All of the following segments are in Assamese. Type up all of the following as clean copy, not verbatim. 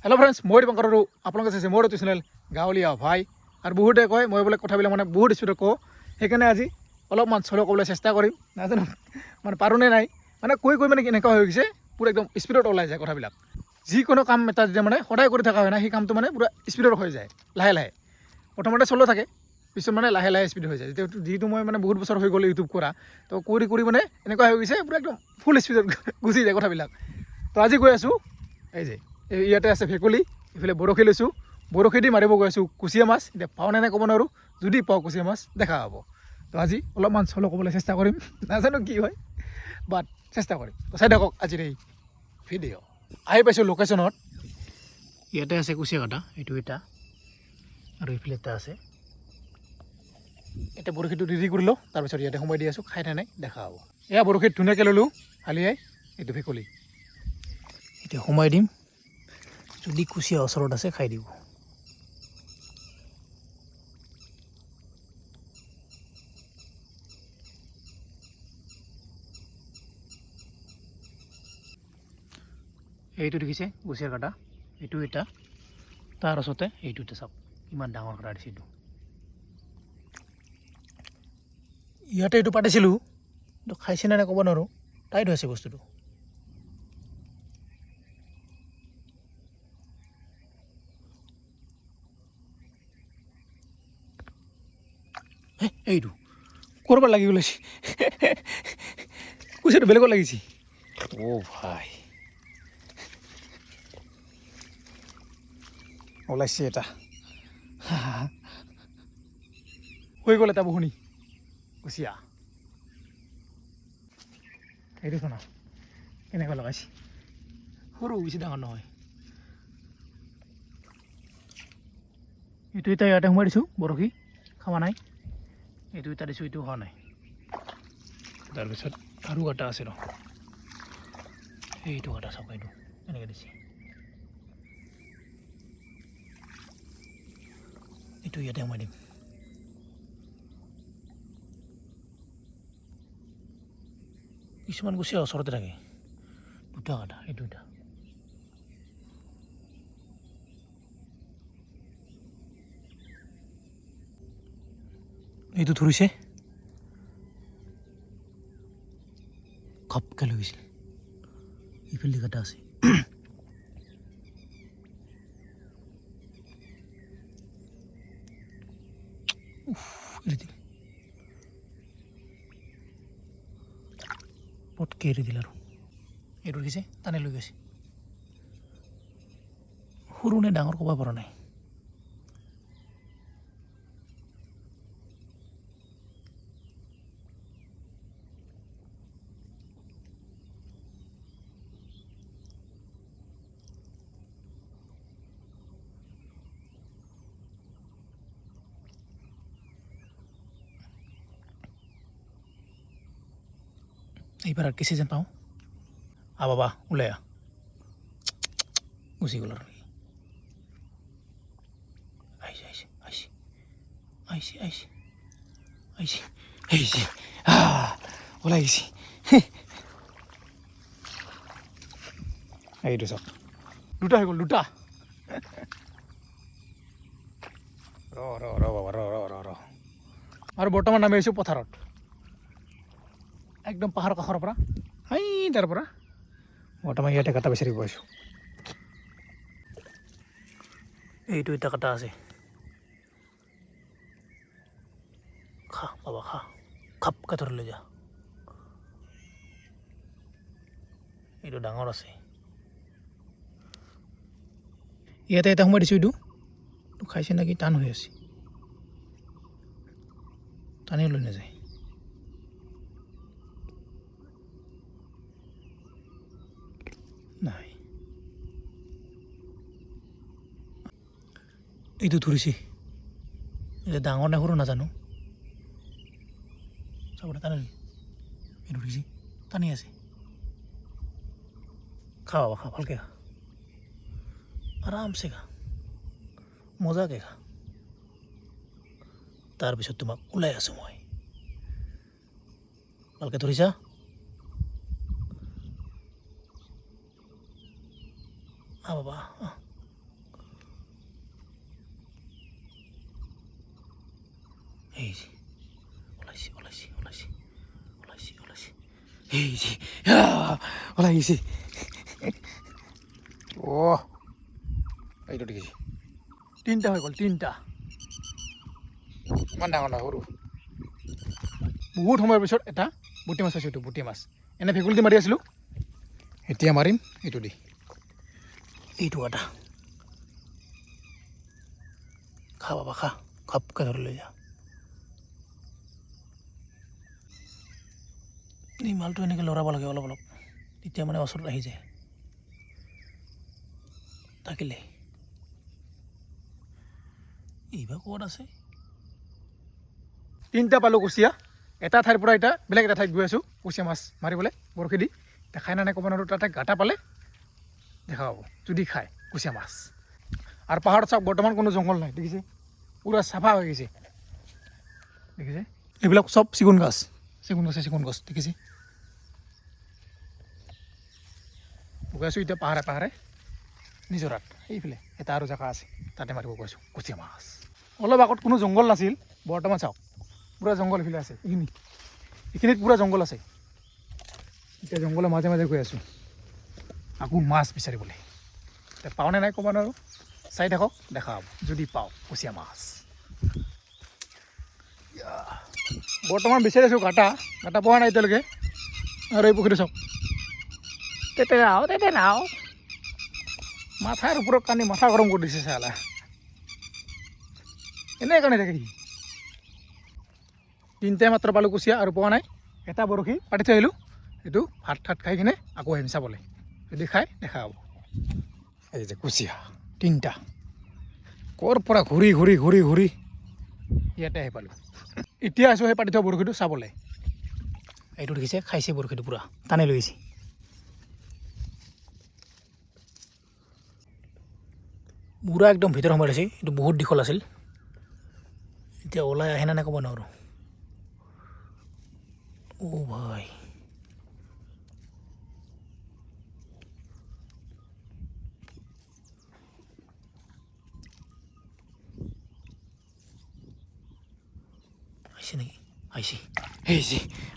হেল্ল' ফ্ৰেণ্ডছ, মই দীপঙ্কৰ আৰু আপোনালোকে চাইছে মোৰ ইউটিউব চেনেল গাঁৱলীয়া ভাই। আৰু বহুতে কয় মই বোলে কথাবিলাক মানে বহুত স্পীডত কওঁ, সেইকাৰণে আজি অলপমান শ্ল' ক'বলৈ চেষ্টা কৰিম। নাজানো মানে পাৰোঁনে নাই, মানে কৈ মানে কেনেকুৱা হৈ গৈছে, পূৰা একদম স্পীডত ওলাই যায় কথাবিলাক। যিকোনো কাম এটা যেতিয়া মানে সদায় কৰি থকা হয় না, সেই কামটো মানে পূৰা স্পীডত হৈ যায় লাহে লাহে। প্ৰথমতে শ্ল' থাকে, পিছত মানে লাহে লাহে স্পীড হৈ যায়। যিহেতু মই মানে বহুত বছৰ হৈ গ'ল ইউটিউব কৰা, তো কৰি মানে এনেকুৱা হৈ গৈছে পূৰা একদম ফুল স্পীডত গুচি যায় কথাবিলাক। তো আজি গৈ আছোঁ, এই যে ইয়াতে আছে ভেকুলী, ইফালে বৰশী লৈছোঁ, বৰশী দি মাৰিব গৈ আছোঁ কুচিয়া মাছ। এতিয়া পাওঁ নে নাই ক'ব নোৱাৰোঁ, যদি পাওঁ কুচিয়া মাছ দেখা হ'ব। তো আজি অলপমান শ্ল' ক'বলৈ চেষ্টা কৰিম, নাজানো কি হয়, বাট চেষ্টা কৰিম। তো চাই থাকক আজিৰ এই ভিডিঅ'। আহি পাইছোঁ লোকেশ্যনত, ইয়াতে আছে কুচিয়া কাটা, এইটো এটা আৰু এইফালে এটা আছে। এতিয়া বৰশীটো ৰেডি কৰি লওঁ, তাৰপিছত ইয়াতে সোমাই দি আছোঁ, খাই নে নাই দেখা হ'ব। এয়া বৰশীত ধুনীয়াকৈ ল'লোঁ হালিয়াই, এইটো ভেকুলী এতিয়া সোমাই দিম। যদি কুচিয়া ওচৰত আছে খাই দিব। এইটো দেখিছে কুচিয়াৰ কাটা, এইটো এটা, তাৰ ওচৰতে এইটো এটা, চাওক ইমান ডাঙৰ কাটা দিছে এইটো। ইয়াতে এইটো পাতিছিলোঁ, কিন্তু খাইছে নে নাই ক'ব নোৱাৰোঁ, টাইট হৈছে বস্তুটো। এইটো ক'ৰবাত লাগি ওলাইছে, কুচিয়াটো বেলেগত লাগিছে। অ' ভাই, ওলাইছে এটা, হৈ গ'ল এটা বহুনি কুচিয়া। এইটো শুনা কেনেকৈ লগাইছে, সৰু বেছি ডাঙৰ নহয়। এইটো এতিয়া ইয়াতে সোমাই দিছোঁ বৰশী, খাৱা নাই। এইটো এটা দিছোঁ, এইটো হোৱা নাই। তাৰপিছত আৰু এটা আছে ৰ, এইটো এটা চাওক, এইটো এনেকৈ দিছে। এইটো ইয়াতে সোমাই দিম। কিছুমান কুচিয়া ওচৰতে থাকে, দুটা কাটা, এইটো এটা। এইটো ধৰিছে, ঘপকৈ লৈ গৈছিল, ইফালে কাটা আছে। পটকে এৰি দিল আৰু এইটো দেখিছে, টানি লৈ গৈছে। সৰু নে ডাঙৰ ক'ব পৰা নাই। এইবাৰ আৰ কিছু যেন পাওঁ, বাবা ওলাই গুচি গ'ল আৰু। আহিছে আহিছে আহিছে আহিছে আহিছে আহিছে আহিছে, ওলাই গৈছে। এইটো চাওক, দুটা হৈ গ'ল, দুটা। ৰ ৰ ৰ বাবা, ৰ ৰ ৰ ৰ আৰু বৰ্তমান নামি আহিছোঁ পথাৰত, একদম পাহাৰৰ কাষৰ পৰা, তাৰ পৰা বৰ্তমান ইয়াতে কাটা বিচাৰি পাইছোঁ। এইটো এটা কাটা আছে, খা বাবা খা, খাপকে ধৰি লৈ যা। এইটো ডাঙৰ আছে, ইয়াতে এটা সোমাই দিছোঁ। এইটো খাইছে নেকি, টান হৈ আছে, টানি লৈ নাযায়। নাই, এইটো ধৰিছে, এতিয়া ডাঙৰ নে সৰু নাজানো, চাবলৈ টানি, এইটো ধৰিছে, টানি আছে। খা বাবা খা, ভালকৈ খা, আৰামছে খা, মজাকৈ খা। তাৰপিছত তোমাক ওলাই আছোঁ মই, ভালকৈ ধৰিছা। বাবা এই যে ওলাইছে এই যে ওলাইছে এইটো দেখিছে 3টা হৈ গ'ল 3টা ইমান ডাঙৰ নহয় সৰু বহুত সময়ৰ পিছত এটা বুটি মাছ পাইছোঁ এইটো বুটি মাছ এনে ভেকুলী দি মাৰি আছিলোঁ এতিয়া মাৰিম এইটো দি এইটো এটা খা বাবা খা খাপকৈ ধৰি লৈ যা এই মালটো এনেকৈ লৰাব লাগে অলপ অলপ তেতিয়া মানে ওচৰত আহি যায় থাকিলে এইবাৰ ক'ত আছে 3টা পালোঁ কুচিয়া এটা ঠাইৰ পৰা এতিয়া বেলেগ এটা ঠাইত গৈ আছোঁ কুচিয়া মাছ মাৰিবলৈ বৰশী দি দেখাই নাই ক'ব নোৱাৰোঁ তাতে গাটা পালে দেখা পাব যদি খায় কুচিয়া মাছ আৰু পাহাৰত চাওক বৰ্তমান কোনো জংঘল নাই দেখিছে পুৰা চাফা হৈ গৈছে দেখিছে এইবিলাক চব চেগুন গছ দেখিছে গৈ আছোঁ এতিয়া পাহাৰে নিজৰাত এইফালে এটা আৰু জেগা আছে তাতে মাৰিব গৈছোঁ কুচিয়া মাছ অলপ আগত কোনো জংঘল নাছিল বৰ্তমান চাওক পুৰা জংঘল এইফালে আছে এইখিনিত পুৰা জংঘল আছে এতিয়া জংঘলৰ মাজে মাজে গৈ আছোঁ আকৌ মাছ বিচাৰিবলৈ এতিয়া পাওঁনে নাই ক'ব নোৱাৰোঁ চাই থাকক দেখা হ'ব যদি পাওঁ কুচিয়া মাছ বৰ্তমান বিচাৰি আছোঁ গাটা পোৱা নাই এতিয়ালৈকে আৰু এই পুখুৰী চাওক তেতেৰাও মাথাৰ ওপৰত কান্দি মাথা গৰম কৰি দিছে চালা এনেই কান্দি থাকে 3টাই মাত্ৰ পালোঁ কুচিয়া আৰু পোৱা নাই এটা বৰশী পাতি থৈ আহিলোঁ এইটো ভাত খাই কিনে আকৌ আহিম চাবলৈ যদি খাই দেখা হ'ব এই যে কুচিয়া 3টা ক'ৰ পৰা ঘূৰি ইয়াতে আহি পালোঁ এতিয়া আছোঁ সেই পাতি থোৱা বৰশীটো চাবলৈ এইটো দেখিছে খাইছে বৰশীটো পূৰা টানি লৈ গৈছে বুঢ়া একদম ভিতৰ সোমাই আছে এইটো বহুত দীঘল আছিল এতিয়া ওলাই আহে নাই ক'ব নোৱাৰোঁ ভাই আহিছে নেকি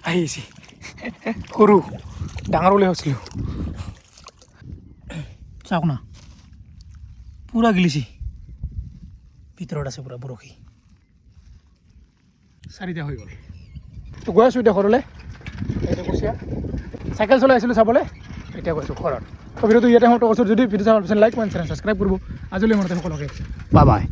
আহিছে সৰু ডাঙৰ বুলি ভাবিছিলোঁ চাওক না পুৰা গিলিছে ভিতৰত আছে পুৰা বৰশী 4টা হৈ গ'ল তো গৈ আছোঁ এতিয়া ঘৰলৈ এইটো কুচিয়া চাইকেল চলাই আছিলোঁ চাবলৈ এতিয়া গৈছোঁ ঘৰত তো ভিডিঅ'টো ইয়াতে সমাপ্ত কৰিছোঁ যদি ভিডিঅ' চাব লাইক কমেণ্ট ছাবস্ক্ৰাইব কৰিব আজিলৈ মনত সকলোকে বাই